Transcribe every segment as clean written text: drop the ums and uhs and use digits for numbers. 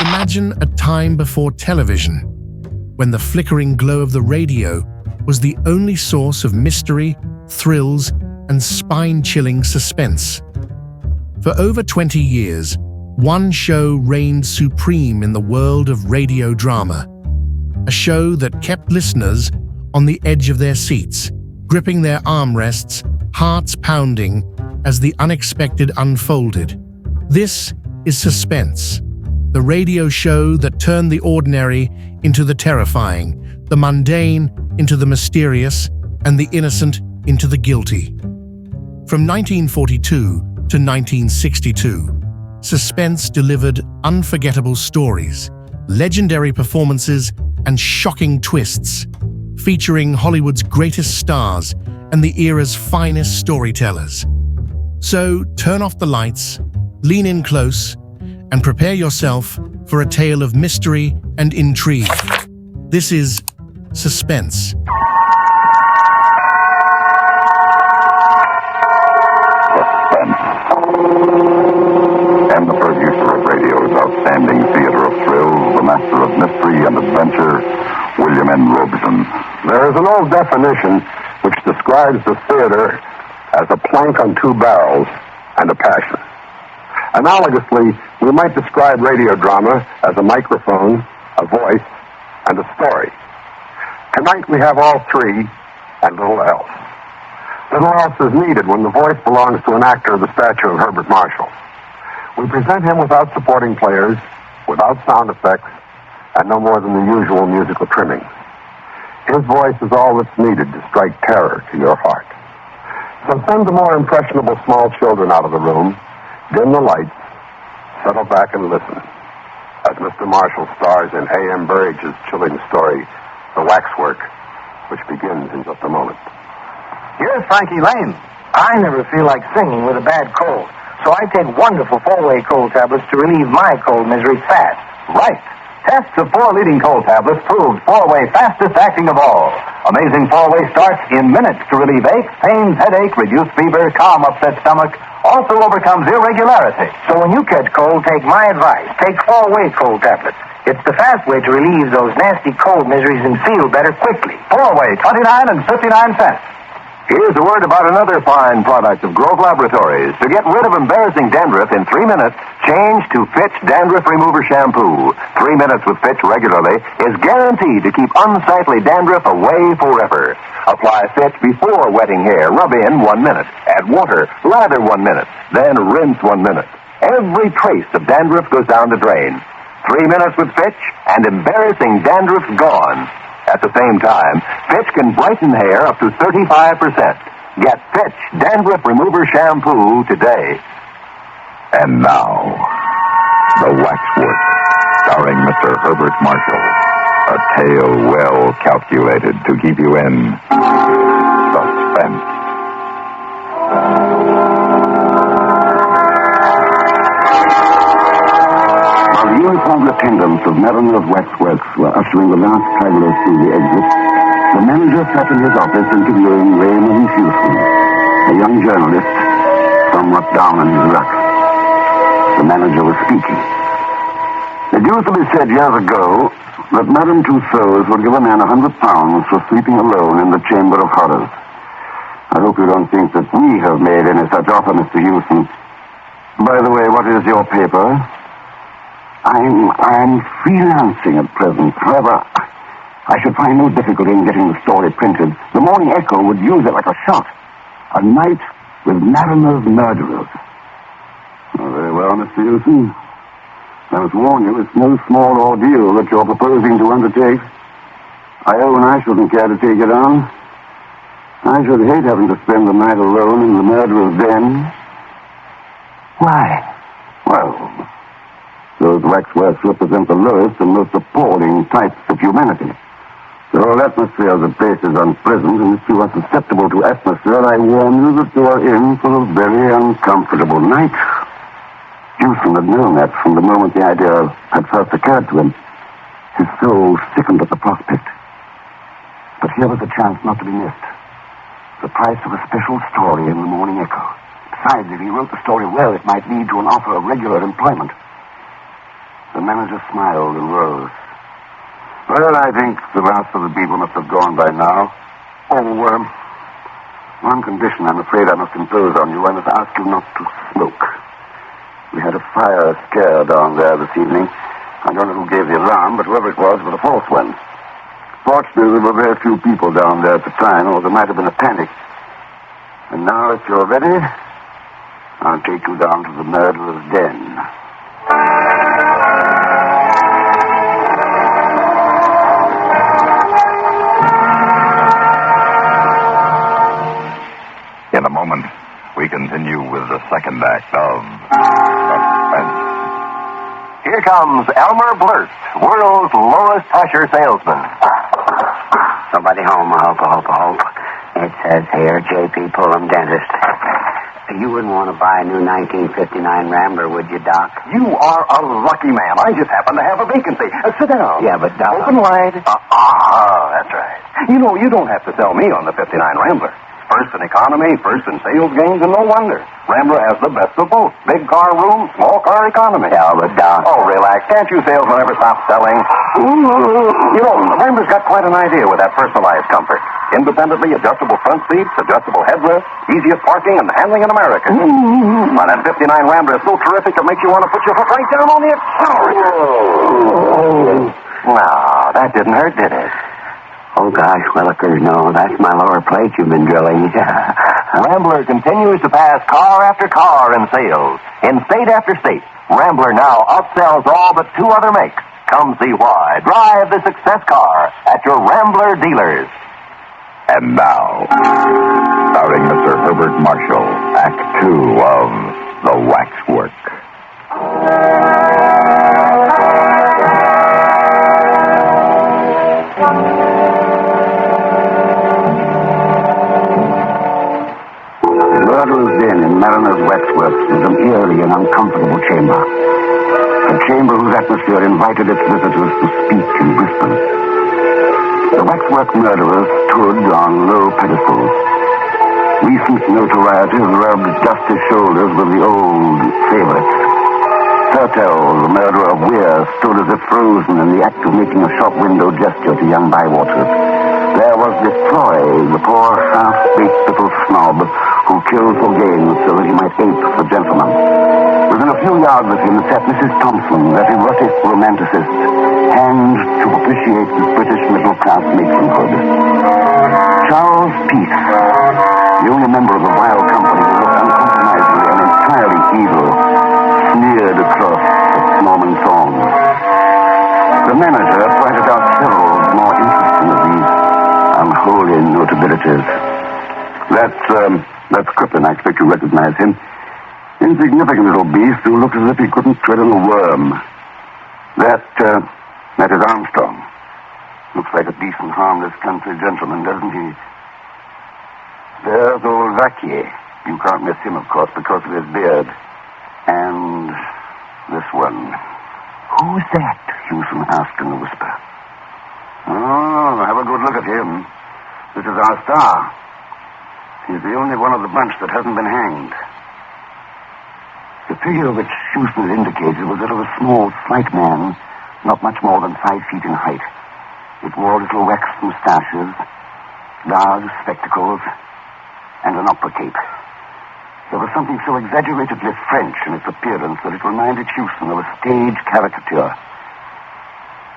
Imagine a time before television, when the flickering glow of the radio was the only source of mystery, thrills, and spine-chilling suspense. For over 20 years, one show reigned supreme in the world of radio drama. A show that kept listeners on the edge of their seats, gripping their armrests, hearts pounding as the unexpected unfolded. This is Suspense, the radio show that turned the ordinary into the terrifying, the mundane into the mysterious, and the innocent into the guilty. From 1942 to 1962, Suspense delivered unforgettable stories, legendary performances, and shocking twists, featuring Hollywood's greatest stars and the era's finest storytellers. So turn off the lights, lean in close, and prepare yourself for a tale of mystery and intrigue. This is Suspense. And the producer of radio's outstanding theater of thrills, the master of mystery and adventure, William N. Robeson. There is an old definition which describes the theater as a plank on two barrels and a passion. Analogously, we might describe radio drama as a microphone, a voice, and a story. Tonight we have all three and little else. Little else is needed when the voice belongs to an actor of the stature of Herbert Marshall. We present him without supporting players, without sound effects, and no more than the usual musical trimmings. His voice is all that's needed to strike terror to your heart. So send the more impressionable small children out of the room, dim the lights, settle back and listen, as Mr. Marshall stars in A.M. Burrage's chilling story, The Waxwork, which begins in just a moment. Here's Frankie Lane. I never feel like singing with a bad cold, so I take wonderful four-way cold tablets to relieve my cold misery fast. Right. Tests of 4 leading cold tablets proved four-way fastest acting of all. Amazing four-way starts in minutes to relieve aches, pains, headache, reduce fever, calm upset stomach, also overcomes irregularity. So when you catch cold, take my advice. Take four-way cold tablets. It's the fast way to relieve those nasty cold miseries and feel better quickly. Four-way, 29 and 59 cents. Here's a word about another fine product of Grove Laboratories. To get rid of embarrassing dandruff in 3 minutes, change to Fitch Dandruff Remover Shampoo. 3 minutes with Fitch regularly is guaranteed to keep unsightly dandruff away forever. Apply Fitch before wetting hair. Rub in 1 minute. Add water. Lather 1 minute. Then rinse 1 minute. Every trace of dandruff goes down the drain. 3 minutes with Fitch, and embarrassing dandruff gone. At the same time, Fitch can brighten hair up to 35%. Get Fitch Dandruff Remover Shampoo today. And now, The Waxwork, starring Mr. Herbert Marshall. A tale well calculated to keep you in suspense. The uniformed attendants of Mariner's Waxworks were ushering the last travelers through the exit. The manager sat in his office interviewing Raymond Houston, a young journalist, somewhat down on his luck. The manager was speaking. It used to be said years ago that Madame Tussauds would give a man £100 for sleeping alone in the Chamber of Horrors. I hope you don't think that we have made any such offer, Mr. Houston. By the way, what is your paper? I'm freelancing at present. However, I should find no difficulty in getting the story printed. The Morning Echo would use it like a shot. A night with Mariner's murderers. Oh, very well, Mr. Houston. I must warn you, it's no small ordeal that you're proposing to undertake. I own I shouldn't care to take it on. I should hate having to spend the night alone in the murderer's den. Why? Well, those waxworks represent the lowest and most appalling types of humanity. The whole atmosphere of the place is unpleasant, and if you are susceptible to atmosphere, I warn you that you are in for a very uncomfortable night. Houston had known that from the moment the idea had first occurred to him. His soul sickened at the prospect. But here was a chance not to be missed. The price of a special story in the Morning Echo. Besides, if he wrote the story well, it might lead to an offer of regular employment. The manager smiled and rose. Well, I think the last of the people must have gone by now. Oh, one condition I'm afraid I must impose on you. I must ask you not to smoke. We had a fire scare down there this evening. I don't know who gave the alarm, but whoever it was a false one. Fortunately, there were very few people down there at the time, or there might have been a panic. And now, if you're ready, I'll take you down to the murderer's den. In a moment, we continue with the second act of Suspense. Here comes Elmer Blurt, world's lowest pressure salesman. Somebody home, I hope. It says here, J.P. Pullum, dentist. You wouldn't want to buy a new 1959 Rambler, would you, Doc? You are a lucky man. I just happen to have a vacancy. Sit down. Yeah, but Doc... Open wide. That's right. You know, you don't have to sell me on the 59 Rambler. First in economy, first in sales gains, and no wonder. Rambler has the best of both. Big car room, small car economy. Yeah, but Doc... Oh, relax. Can't you salesmen ever stop selling? You know, Rambler's got quite an idea with that personalized comfort. Independently adjustable front seats, adjustable headrest, easiest parking and handling in America. Why, that 59 Rambler is so terrific it makes you want to put your foot right down on the accelerator. No, that didn't hurt, did it? Oh, gosh, Willikers, no. That's my lower plate you've been drilling. Rambler continues to pass car after car in sales. In state after state, Rambler now outsells all but two other makes. Come see why. Drive the success car at your Rambler dealers. And now, starring Mr. Herbert Marshall, Act 2 of The Waxwork. Murderer's Den in Mariner's Waxwork is an eerie and uncomfortable chamber. A chamber whose atmosphere invited its visitors to speak in whispers. The Waxwork murderers stood on low pedestals. Recent notoriety has rubbed dusty shoulders with the old favorites. Thurtell, the murderer of Weir, stood as if frozen in the act of making a shop window gesture to young Bywaters. There was Destroy, the poor half-baked little snob who killed for gain so that he might ape the gentleman. Within a few yards of him sat Mrs. Thompson, that erotic romanticist, hanged to propitiate the British middle-class matronhood. Charles Peace, the only member of the vile company who looked uncompromisingly and entirely evil, sneered across at Norman songs. The manager pointed out several more interesting of these unholy notabilities. That's Crippen. I expect you recognize him. Insignificant little beast who looked as if he couldn't tread on a worm. That is Armstrong. Looks like a decent, harmless country gentleman, doesn't he? There's old Vaquier. You can't miss him, of course, because of his beard. And this one. Who's that? Hewson asked in a whisper. Oh, have a good look at him. This is our star. He's the only one of the bunch that hasn't been hanged. The figure which Hewson had indicated was that of a small, slight man, not much more than 5 feet in height. It wore little waxed moustaches, large spectacles, and an opera cape. There was something so exaggeratedly French in its appearance that it reminded Hewson of a stage caricature.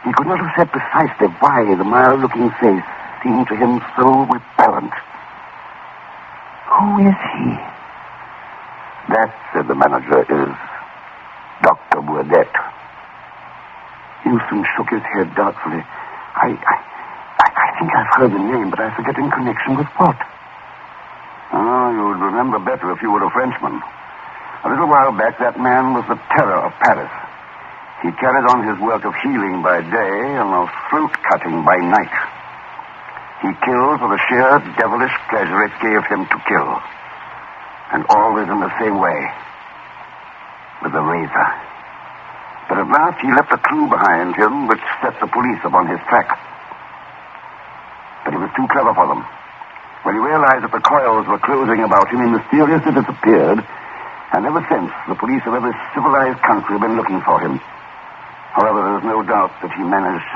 He could not have said precisely why the mild-looking face seemed to him so repellent. Who is he? That, said the manager, is Dr. Burdett. Hewson shook his head doubtfully. I think I've heard the name, but I forget in connection with what. Oh, you would remember better if you were a Frenchman. A little while back, that man was the terror of Paris. He carried on his work of healing by day and of fruit cutting by night. He killed for the sheer devilish pleasure it gave him to kill. And always in the same way. With a razor. But at last he left a clue behind him which set the police upon his track. But he was too clever for them. When he realized that the coils were closing about him, he mysteriously disappeared. And ever since, the police of every civilized country have been looking for him. However, was no doubt that he managed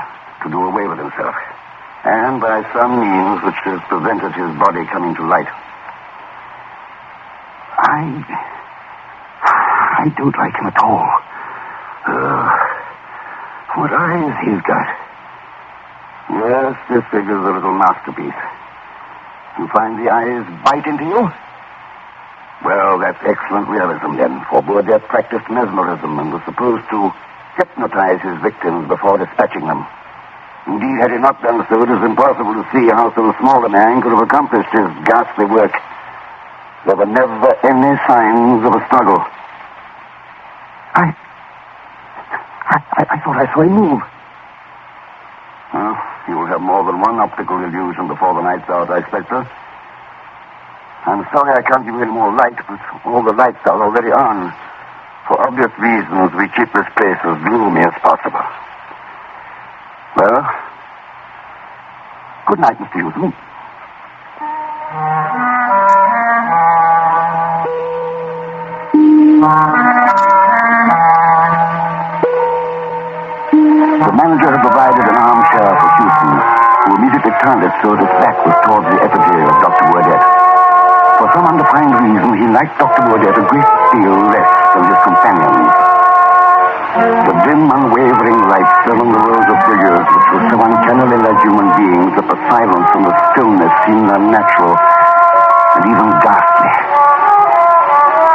to do away with himself, and by some means which has prevented his body coming to light. I don't like him at all. What eyes he's got. Yes, this figure's a little masterpiece. You find the eyes bite into you? Well, that's excellent realism, then, for Bourdet practiced mesmerism and was supposed to hypnotize his victims before dispatching them. Indeed, had he not done so, it is impossible to see how so small a man could have accomplished his ghastly work. There were never any signs of a struggle. I thought I saw him move. Well, you will have more than one optical illusion before the night's out, I expect, sir. I'm sorry I can't give you any more light, but all the lights are already on. For obvious reasons, we keep this place as gloomy as possible. Well, good night, Mr. Houston. The manager had provided an armchair for Houston, who immediately turned it so that his back was towards the effigy of Dr. Bourdet. For some undefined reason, he liked Dr. Bourdet a great deal less than his companions. The dim, unwavering light fell on the rows of figures which were so uncannily like human beings that the silence and the stillness seemed unnatural and even ghastly.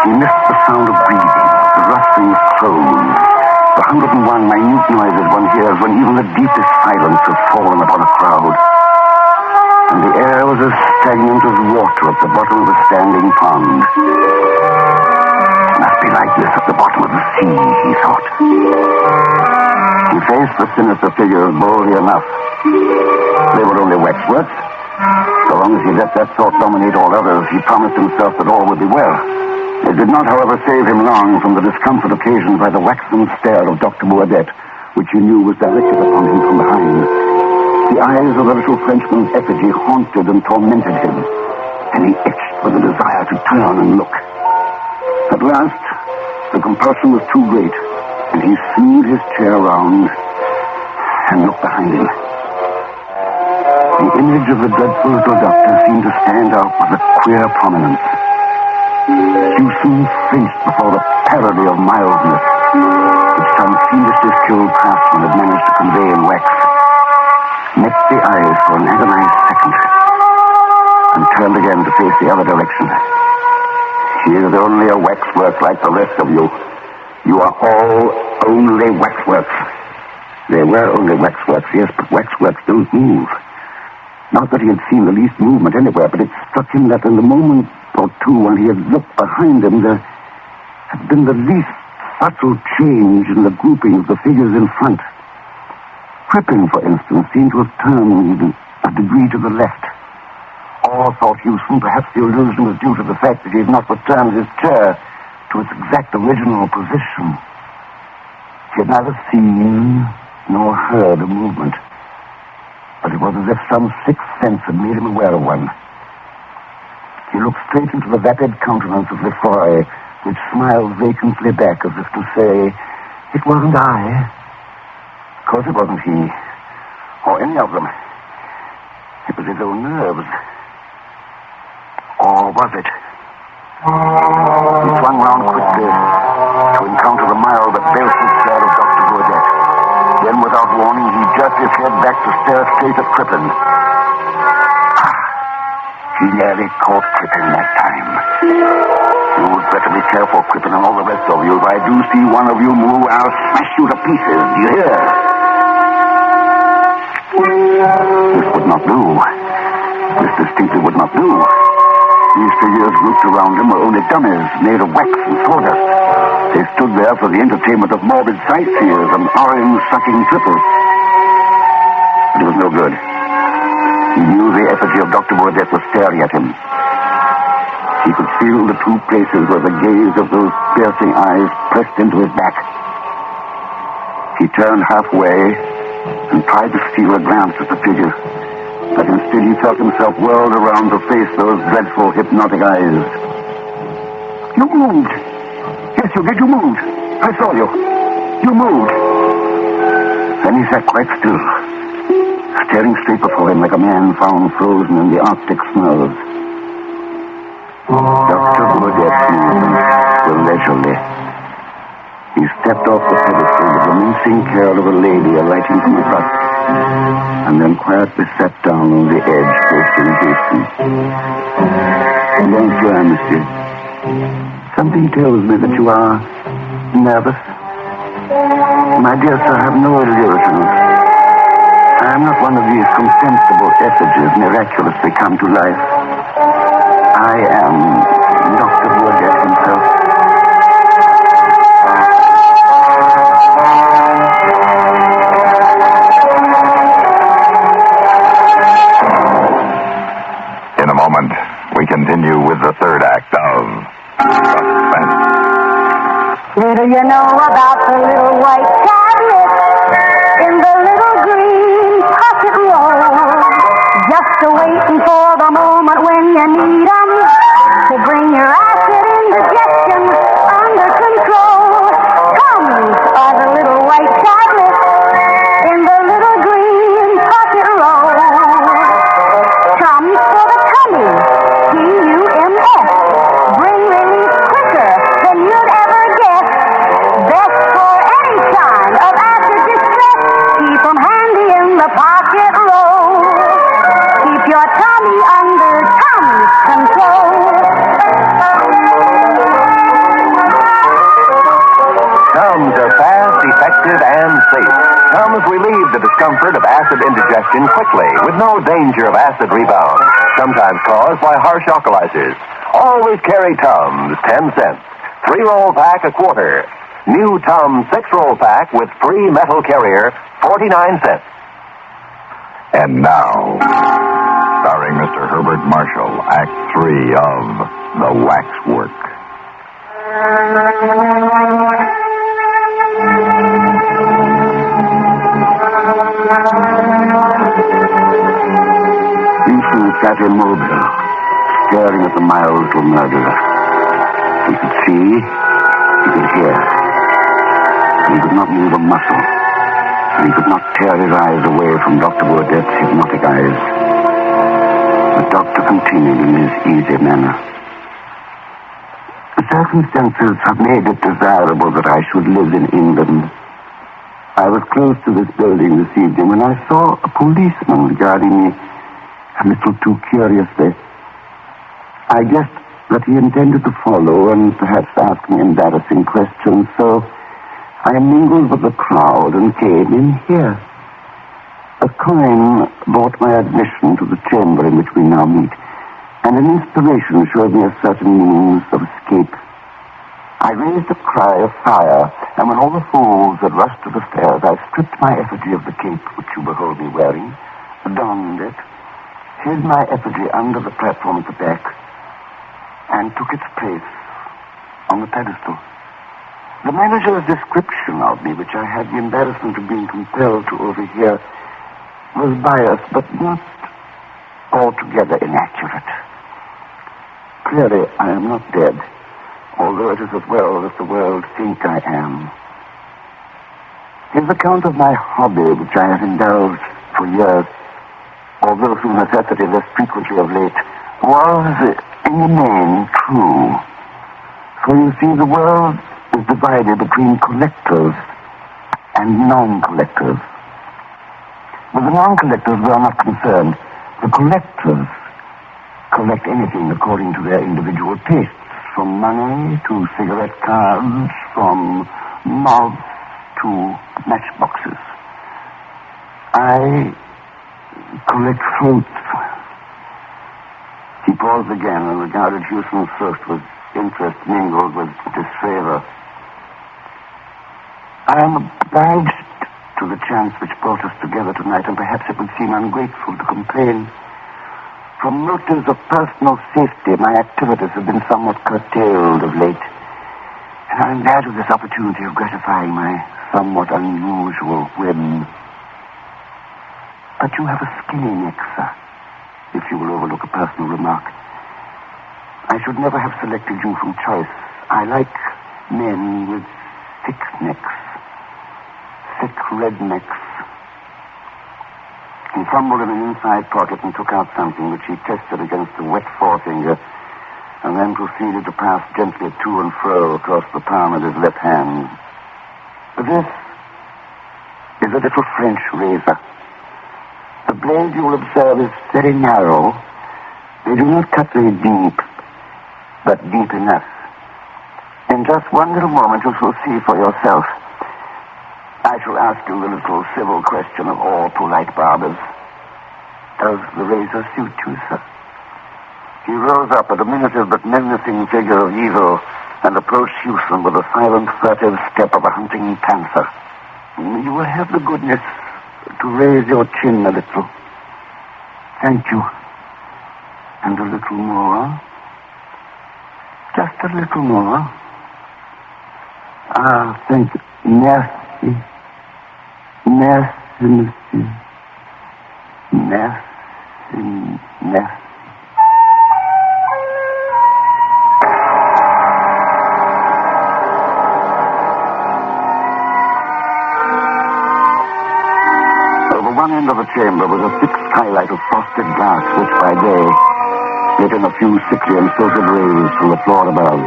He missed the sound of breathing, the rustling of clothes, the 101 minute noises one hears when even the deepest silence has fallen upon a crowd. And the air was as stagnant as water at the bottom of a standing pond. It must be like this at the bottom of the sea, he thought. He faced the sinister figures boldly enough. They were only waxworks. So long as he let that thought dominate all others, he promised himself that all would be well. It did not, however, save him long from the discomfort occasioned by the waxen stare of Dr. Bourdet, which he knew was directed upon him from behind. The eyes of the little Frenchman's effigy haunted and tormented him, and he itched with a desire to turn and look. At last, the compulsion was too great, and he slewed his chair round and looked behind him. The image of the dreadful little doctor seemed to stand out with a queer prominence. Houston flinched before the parody of mildness which some fiendishly skilled craftsman had managed to convey in wax, met the eyes for an agonized second, and turned again to face the other direction. He is only a waxwork like the rest of you. You are all only waxworks. They were only waxworks, yes, but waxworks don't move. Not that he had seen the least movement anywhere, but it struck him that in the moment or two when he had looked behind him, there had been the least subtle change in the grouping of the figures in front. Crippen, for instance, seemed to have turned a degree to the left. Or, thought Houston, perhaps the illusion was due to the fact that he had not returned his chair to its exact original position. He had neither seen nor heard a movement, but it was as if some sixth sense had made him aware of one. He looked straight into the vapid countenance of Lefroy, which smiled vacantly back as if to say, "It wasn't I." Of course it wasn't he, or any of them. It was his own nerves. Or was it? He swung round quickly to encounter the mild but baleful stare of Dr. Bourdet. Then, without warning, he jerked his head back to stare straight at Crippen. He nearly caught Crippen that time. You'd better be careful, Crippen, and all the rest of you. If I do see one of you move, I'll smash you to pieces. Do you hear? This would not do. This distinctly would not do. These figures grouped around him were only dummies made of wax and sawdust. They stood there for the entertainment of morbid sightseers and orange-sucking trippers. But it was no good. He knew the effigy of Dr. Bourdet was staring at him. He could feel the two places where the gaze of those piercing eyes pressed into his back. He turned halfway and tried to steal a glance at the figure, but instead he felt himself whirled around to face those dreadful, hypnotic eyes. You moved! Yes, you did. You moved. I saw you. You moved. sat quite still, staring straight before him like a man found frozen in the Arctic snows. Dr. Burdett's movements were leisurely. He stepped off the pedestal with the mincing care of a lady alighting from a bus, and then quietly sat down on the edge, facing Jason. Bonjour, monsieur. Something tells me that you are nervous. My dear sir, have no illusions. I am not one of these contemptible effigies miraculously come to life. I am Dr. Burdett himself. In a moment, we continue with the third act of Suspense. What do you know about the little white tablet in the little green pocket roll? Just waiting for the moment when you need 'em to bring your acid indigestion under control. Comes are the little white tablet in the little green pocket roll. Comes for the tummy, TUMS. Bring relief quicker than you'd ever guess. Best for any kind of acid distress. Keep 'em handy in the pocket roll. Keep your tummy under Tommy's control. Tums are fast, effective, and safe. Tums relieve the discomfort of acid indigestion quickly, with no danger of acid rebound, sometimes caused by harsh alkalizers. Always carry Tums, 10 cents. 3-roll pack, a quarter. New Tums 6-roll pack with free metal carrier, 49 cents. And now, starring Mr. Herbert Marshall, Act 3 of The Waxwork. Houston sat immobile, staring at the mild little murderer. He could see, he could hear. He could not move a muscle. He could not tear his eyes away from Dr. Burdett's hypnotic eyes. The doctor continued in his easy manner. The circumstances have made it desirable that I should live in England. I was close to this building this evening when I saw a policeman regarding me a little too curiously. I guessed that he intended to follow and perhaps ask me embarrassing questions, so I mingled with the crowd and came in here. A coin bought my admission to the chamber in which we now meet, and an inspiration showed me a certain means of escape. I raised a cry of fire, and when all the fools had rushed to the stairs, I stripped my effigy of the cape which you behold me wearing, donned it, hid my effigy under the platform at the back, and took its place on the pedestal. The manager's description of me, which I had the embarrassment of being compelled to overhear, was biased, but not altogether inaccurate. Clearly, I am not dead, although it is as well that the world think I am. His account of my hobby, which I have indulged for years, although through necessity less frequently of late, was in the main true. For you see, the world is divided between collectors and non-collectors. With the non-collectors, we are not concerned. The collectors collect anything according to their individual tastes, from money to cigarette cards, from moths to matchboxes. I collect fruits. He paused again and regarded Houston's first with interest mingled with disfavor. I am obliged to the chance which brought us together tonight, and perhaps it would seem ungrateful to complain. From motives of personal safety, my activities have been somewhat curtailed of late, and I am glad of this opportunity of gratifying my somewhat unusual whim. But you have a skinny neck, sir, if you will overlook a personal remark. I should never have selected you from choice. I like men with thick necks, thick red necks, He fumbled in an inside pocket and took out something which he tested against a wet forefinger and then proceeded to pass gently to and fro across the palm of his left hand. This is a little French razor. The blade, you will observe, is very narrow. They do not cut very deep, but deep enough. In just one little moment, you shall see for yourself. I shall ask you the little civil question of all polite barbers. Does the razor suit you, sir? He rose up, a diminutive but menacing figure of evil, and approached Houston with the silent, furtive step of a hunting panther. You will have the goodness to raise your chin a little. Thank you. And a little more. Just a little more. Ah, thank you. Merci. Merci, monsieur. Merci. Merci. Over one end of the chamber was a thick skylight of frosted glass, which by day let in a few sickly and filtered rays from the floor above.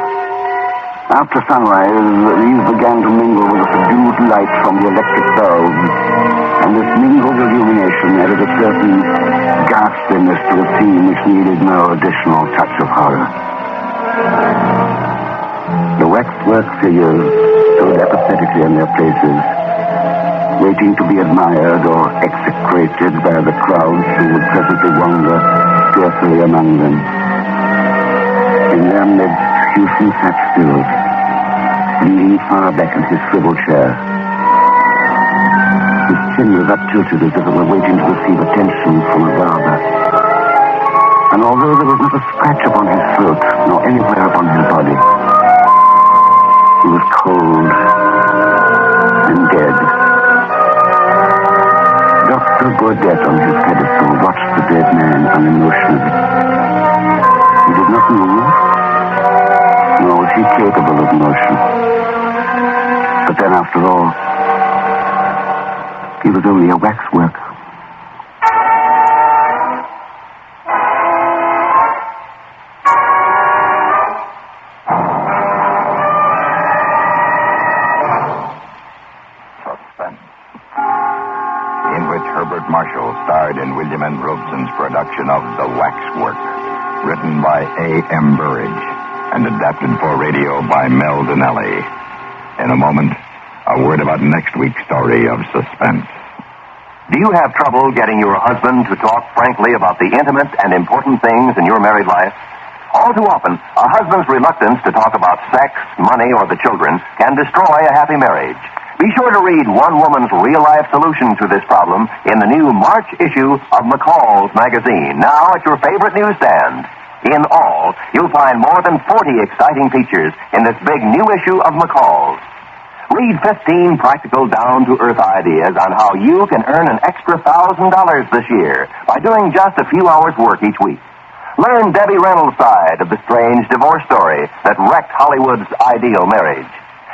After sunrise, these began to mingle with a subdued light from the electric bulbs, and this mingled illumination added a certain ghastliness to a scene which needed no additional touch of horror. The waxwork figures stood apathetically in their places, waiting to be admired or execrated by the crowds who would presently wander fearfully among them. In their midst, Houston sat still, leaning far back in his swivel chair. His chin was uptilted as if it were waiting to receive attention from a barber. And although there was not a scratch upon his throat, nor anywhere upon his body, he was cold and dead. Dr. Godet on his pedestal watched the dead man unemotionally. He did not move, nor was he capable of motion. But then, after all, he was only a waxwork. Suspense, in which Herbert Marshall starred in William N. Robeson's production of The Waxwork, written by A.M. Burridge and adapted for radio by Mel Donnelly. In a moment, a word about next week's story of Suspense. Do you have trouble getting your husband to talk frankly about the intimate and important things in your married life? All too often, a husband's reluctance to talk about sex, money, or the children can destroy a happy marriage. Be sure to read one woman's real-life solution to this problem in the new March issue of McCall's magazine, now at your favorite newsstand. In all, you'll find more than 40 exciting features in this big new issue of McCall's. Read 15 practical, down-to-earth ideas on how you can earn an extra $1,000 this year by doing just a few hours' work each week. Learn Debbie Reynolds' side of the strange divorce story that wrecked Hollywood's ideal marriage.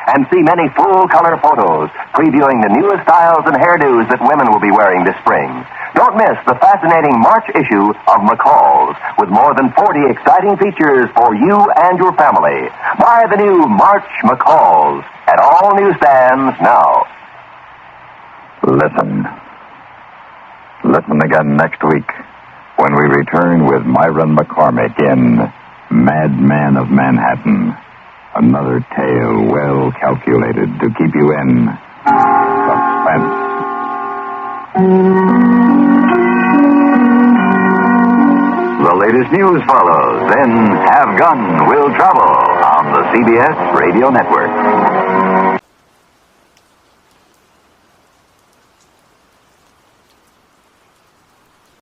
And see many full-color photos previewing the newest styles and hairdos that women will be wearing this spring. Don't miss the fascinating March issue of McCall's with more than 40 exciting features for you and your family. Buy the new March McCall's at all newsstands now. Listen. Listen again next week when we return with Myron McCormick in Madman of Manhattan. Another tale well calculated to keep you in suspense. The latest news follows, then Have Gun Will Travel on the CBS Radio Network.